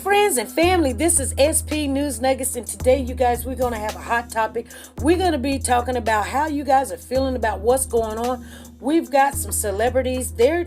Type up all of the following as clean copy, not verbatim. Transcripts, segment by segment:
friends and family, this is SP News Nuggets, and today, you guys, we're going to have a hot topic. We're going to be talking about how you guys are feeling about what's going on. We've got some celebrities. They're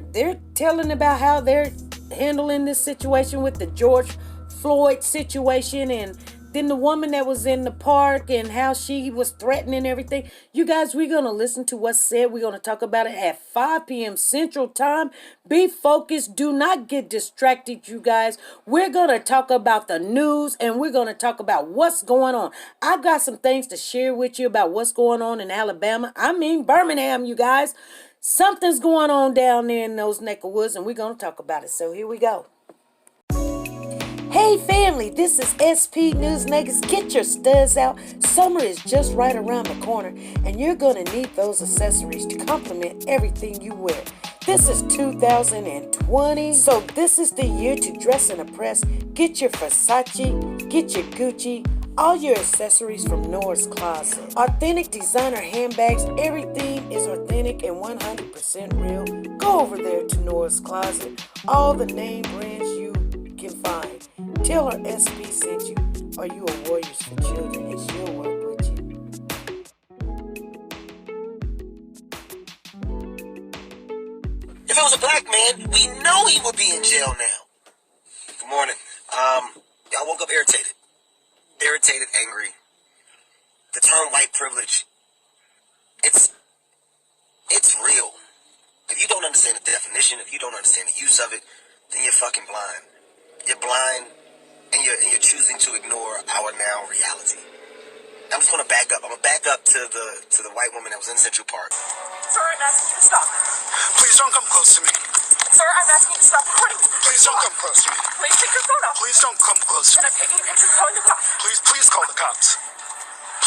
telling about how they're handling this situation with the George Floyd situation, and then the woman that was in the park and how she was threatening everything. You guys, we're going to listen to what's said. We're going to talk about it at 5 p.m. Central Time. Be focused. Do not get distracted, you guys. We're going to talk about the news, and we're going to talk about what's going on. I've got some things to share with you about what's going on in Alabama. I mean Birmingham, you guys. Something's going on down there in those neck of woods, and we're going to talk about it. So here we go. Hey family, this is SP News Nuggets. Get your studs out. Summer is just right around the corner, and you're going to need those accessories to complement everything you wear. This is 2020, so this is the year to dress and impress. Get your Versace, get your Gucci, all your accessories from Nora's Closet. Authentic designer handbags, everything is authentic and 100% real. Go over there to Nora's Closet. All the name brands you can find. Tell her SP sent you. Are you a Warriors for Children? And she'll work with you. If it was a black man, we know he would be in jail now. Good morning. I woke up irritated. Irritated, angry. The term white privilege, it's real. If you don't understand the definition, if you don't understand the use of it, then you're fucking blind. You're blind, and you're choosing to ignore our now reality. I'm just gonna back up. I'm gonna back up to the white woman that was in Central Park. Sir, I'm asking you to stop. Please don't come close to me. Sir, I'm asking you to stop recording. Please don't come close to me. Please take your phone off. Please don't come close to And me. I'm taking a picture calling the cops. Please call the cops.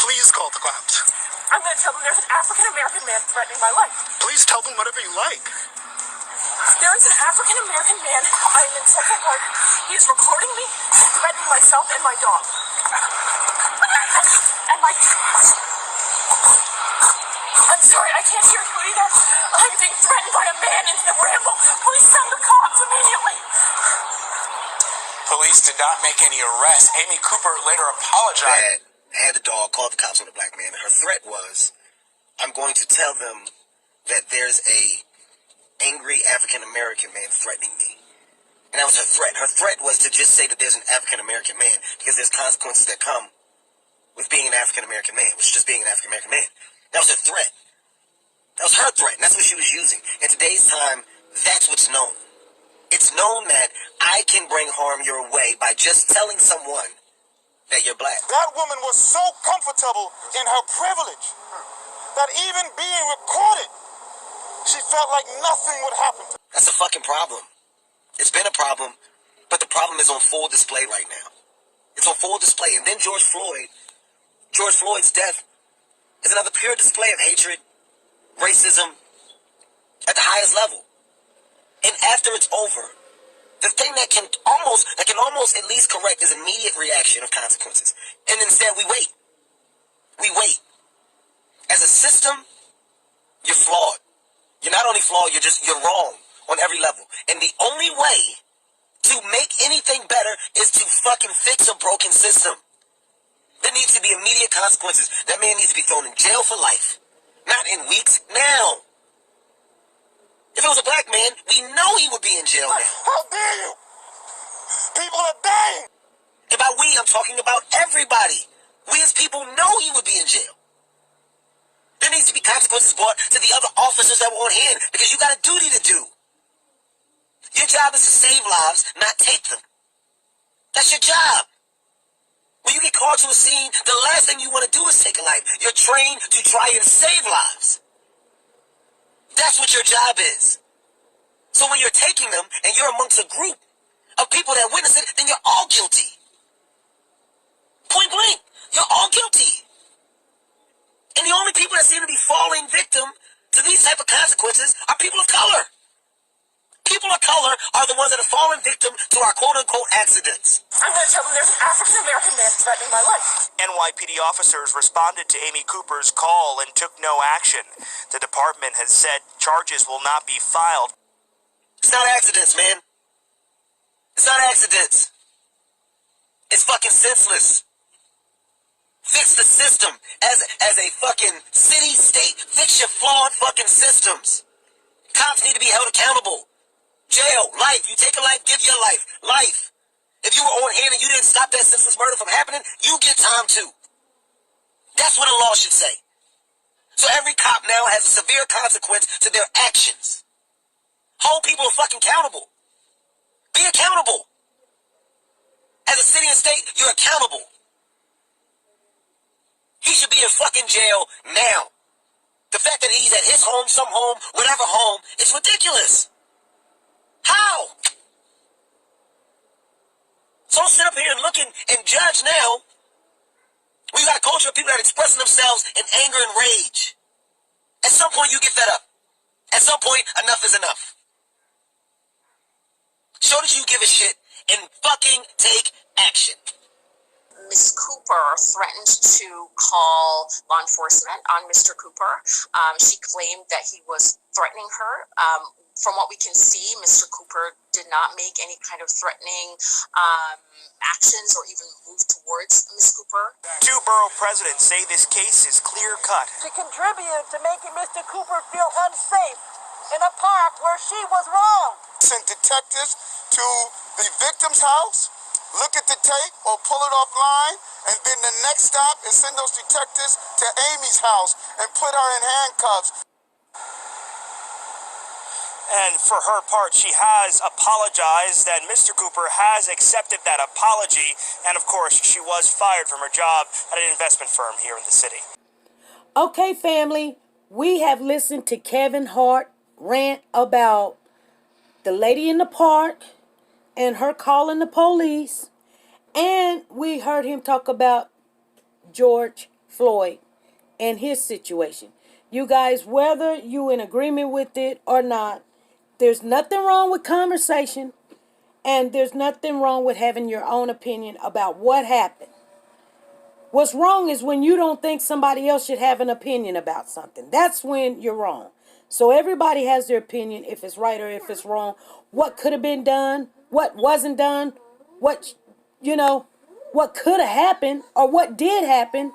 Please call the cops. I'm going to tell them there's an African-American man threatening my life. Please tell them whatever you like. There is an African-American man. I am in Central Park. He is recording me, threatening myself and my dog. And my cat. I'm sorry, I can't hear you either. I'm being threatened by a man in the ramble. Please send the cops immediately. Police did not make any arrests. Amy Cooper later apologized. Had the dog, called the cops on the black man, and her threat was, I'm going to tell them that there's a angry African-American man threatening me. And that was her threat. Her threat was to just say that there's an African-American man, because there's consequences that come with being an African-American man, which is just being an African-American man. That was her threat. That was her threat, and that's what she was using. In today's time, that's what's known. It's known that I can bring harm your way by just telling someone that you're black. That woman was so comfortable in her privilege that even being recorded, she felt like nothing would happen to her. That's a fucking problem. It's been a problem, but the problem is on full display right now. It's on full display. And then George Floyd's death is another pure display of hatred, racism, at the highest level. And after it's over, the thing that can almost at least correct is immediate reaction of consequences. And instead we wait. We wait. As a system, you're flawed. You're not only flawed, you're wrong on every level. And the only way to make anything better is to fucking fix a broken system. There needs to be immediate consequences. That man needs to be thrown in jail for life. Not in weeks, now. If it was a black man, we know he would be in jail now. How dare you? People are dying. And by we, I'm talking about everybody. We as people know he would be in jail. There needs to be consequences brought to the other officers that were on hand, because you got a duty to do. Your job is to save lives, not take them. That's your job. When you get called to a scene, the last thing you want to do is take a life. You're trained to try and save lives. That's what your job is. So when you're taking them and you're amongst a group of people that witness it, then you're all guilty. Point blank, you're all guilty. And the only people that seem to be falling victim to these type of consequences are people of color. People of color are the ones that are falling victim to our quote-unquote accidents. I'm going to tell them there's an African-American man threatening my life. NYPD officers responded to Amy Cooper's call and took no action. The department has said charges will not be filed. It's not accidents, man. It's not accidents. It's fucking senseless. Fix the system. As a fucking city, state, fix your flawed fucking systems. Cops need to be held accountable. Jail, life. You take a life, give your life. Life. If you were on hand and you didn't stop that senseless murder from happening, you get time too. That's what a law should say. So every cop now has a severe consequence to their actions. Hold people fucking accountable. Be accountable. As a city and state, you're accountable. He should be in fucking jail now. The fact that he's at his home, some home, whatever home, is ridiculous. How? So don't sit up here and look and judge now. We got a culture of people that are expressing themselves in anger and rage. At some point, you get fed up. At some point, enough is enough. Show that you give a shit and fucking take action. Miss Cooper threatened to call law enforcement on Mr. Cooper. She claimed that he was threatening her. From what we can see, Mr. Cooper did not make any kind of threatening actions or even move towards Miss Cooper. Two borough presidents say this case is clear-cut. To contribute to making Mr. Cooper feel unsafe in a park where she was wrong. Send detectives to the victim's house, look at the tape or pull it offline, and then the next stop is send those detectives to Amy's house and put her in handcuffs. And for her part, she has apologized, and Mr. Cooper has accepted that apology. And of course, she was fired from her job at an investment firm here in the city. Okay, family, we have listened to Kevin Hart rant about the lady in the park and her calling the police. And we heard him talk about George Floyd and his situation. You guys, whether you're in agreement with it or not, there's nothing wrong with conversation, and there's nothing wrong with having your own opinion about what happened. What's wrong is when you don't think somebody else should have an opinion about something. That's when you're wrong. So everybody has their opinion, if it's right or if it's wrong, what could have been done, what wasn't done, what could have happened or what did happen.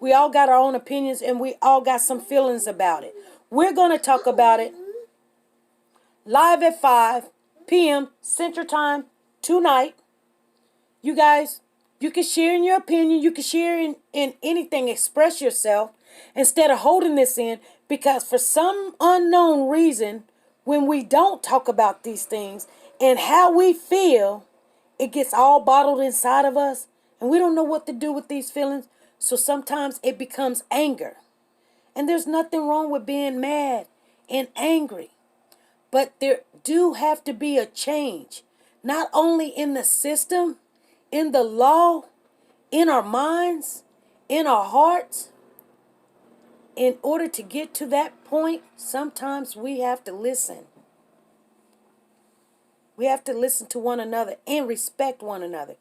We all got our own opinions and we all got some feelings about it. We're going to talk about it live at 5 p.m. Central Time tonight. You guys, you can share in your opinion. You can share in anything. Express yourself instead of holding this in, because for some unknown reason, when we don't talk about these things and how we feel, it gets all bottled inside of us and we don't know what to do with these feelings. So sometimes it becomes anger. And there's nothing wrong with being mad and angry. But there do have to be a change, not only in the system, in the law, in our minds, in our hearts. In order to get to that point, sometimes we have to listen. We have to listen to one another and respect one another.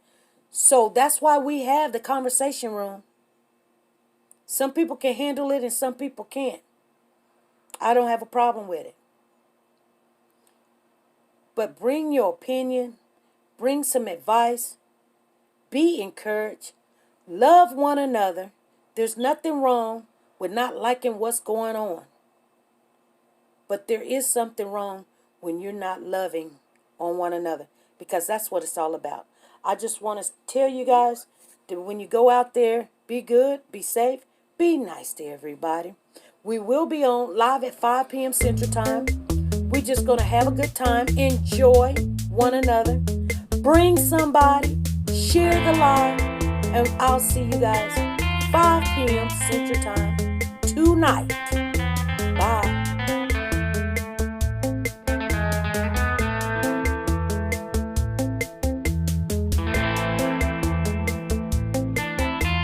So that's why we have the conversation room. Some people can handle it and some people can't. I don't have a problem with it. But bring your opinion, bring some advice, be encouraged, love one another. There's nothing wrong with not liking what's going on. But there is something wrong when you're not loving on one another, because that's what it's all about. I just want to tell you guys that when you go out there, be good, be safe, be nice to everybody. We will be on live at 5 p.m. Central Time. We're just going to have a good time, enjoy one another, bring somebody, share the live, and I'll see you guys 5 p.m. Central Time tonight.